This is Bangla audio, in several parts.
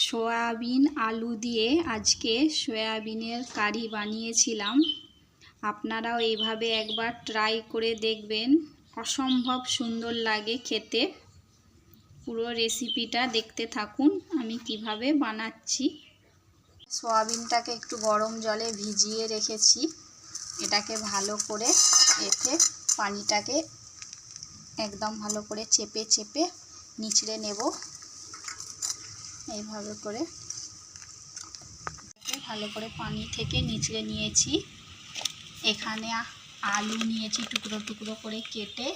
সয়াবিন আলু দিয়ে আজকে সয়াবিনের কারি বানিয়েছিলাম। আপনারাও এইভাবে একবার ট্রাই করে দেখবেন, অসম্ভব সুন্দর লাগে খেতে। পুরো রেসিপিটা দেখতে থাকুন আমি কিভাবে বানাচ্ছি। সয়াবিনটাকে একটু গরম জলে ভিজিয়ে রেখেছি। এটাকে ভালো করে পানিটাকে একদম ভালো করে চেপে চেপে নিচড়ে নেব। এইভাবে করে ভালো করে পানি থেকে নিচড়ে নিয়েছি। এখানে আলু নিয়েছি টুকরো টুকরো করে কেটে।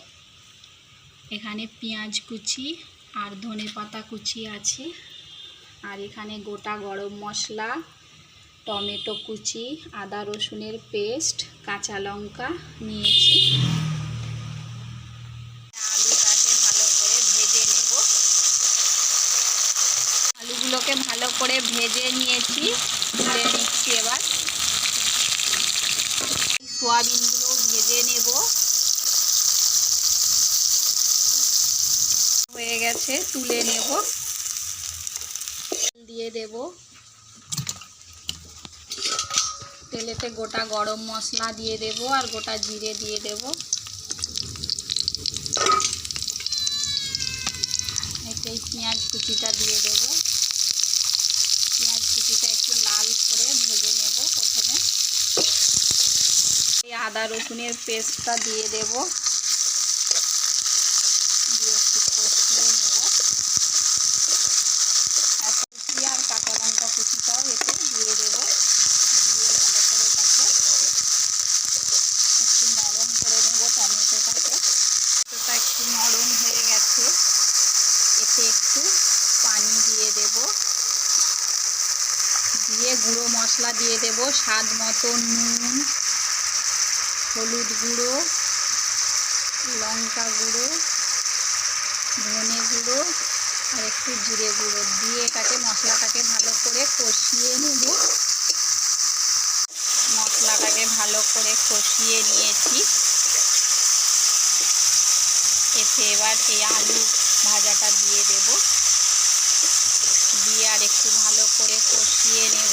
এখানে পেঁয়াজ কুচি আর ধনেপাতা কুচি আছে। আর এখানে গোটা গরম মশলা, টমেটো কুচি, আদা রসুনের পেস্ট, কাঁচা লঙ্কা নিয়েছি। আলুটাকে ভালো করে ভেজে নেব। আলুগুলোকে ভালো করে ভেজে নিয়েছি, তুলে নিচ্ছি। এবার সয়াবিনগুলো ভেজে নেব। হয়ে গেছে, তুলে নেব। দিয়ে দেব তেলেতে গোটা গরম মশলা দিয়ে দেব আর গোটা জিরে দিয়ে দেব। এতে পেঁয়াজ কুচিটা দিয়ে দেব। পেঁয়াজ কুচিটা একটু লাল করে ভেজে নেব। প্রথমে এই আদা রসুনের পেস্টটা দিয়ে দেব, দিয়ে একটু কষিয়ে নেব। আর কুচি আর কাঁচা লঙ্কা কুচিটাও এতে দিয়ে দেব। দিয়ে ভালো করে তাকে একটু নরম করে নেব। টমেটোটা একটু নরম হয়ে গেছে। এতে একটু পানি দিয়ে দেব, দিয়ে গুঁড়ো মশলা দিয়ে দেব, স্বাদ মতো নুন, হলুদ গুঁড়ো, লঙ্কা গুঁড়ো, ধনে গুঁড়ো আর একটু জিরে গুঁড়ো দিয়ে এটাকে মশলাটাকে ভালো করে কষিয়ে নেব। মশলাটাকে ভালো করে কষিয়ে নিয়েছি। এতে এবার এই আলু ভাজাটা দিয়ে দেব, দিয়ে আর একটু ভালো করে কষিয়ে নেব।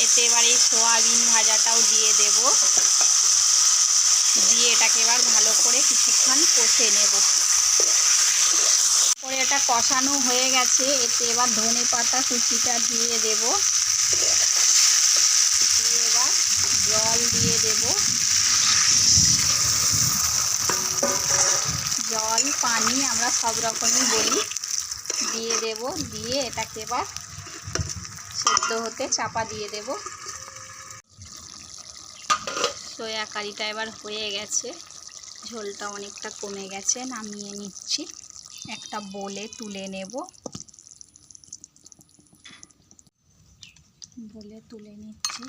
এতে এবার এই সয়াবিন ভাজাটাও দিয়ে দেব, দিয়ে এটাকে এবার ভালো করে কিছুক্ষণ কষে নেব। পরে এটা কষানো হয়ে গেছে। এতে এবার ধনেপাতা কুচিটা দিয়ে দেব, দিয়ে এবার জল দিয়ে দেব। জল পানি আমরা সব রকমই বলি, দিয়ে দেব। দিয়ে এটাকে এবার সেদ্ধ হতে চাপা দিয়ে দেব। সয়া কারিটা এবার হয়ে গেছে, ঝোলটা অনেকটা কমে গেছে। নামিয়ে নিচ্ছি, একটা বোলে তুলে নেব। বলে তুলে নিচ্ছি।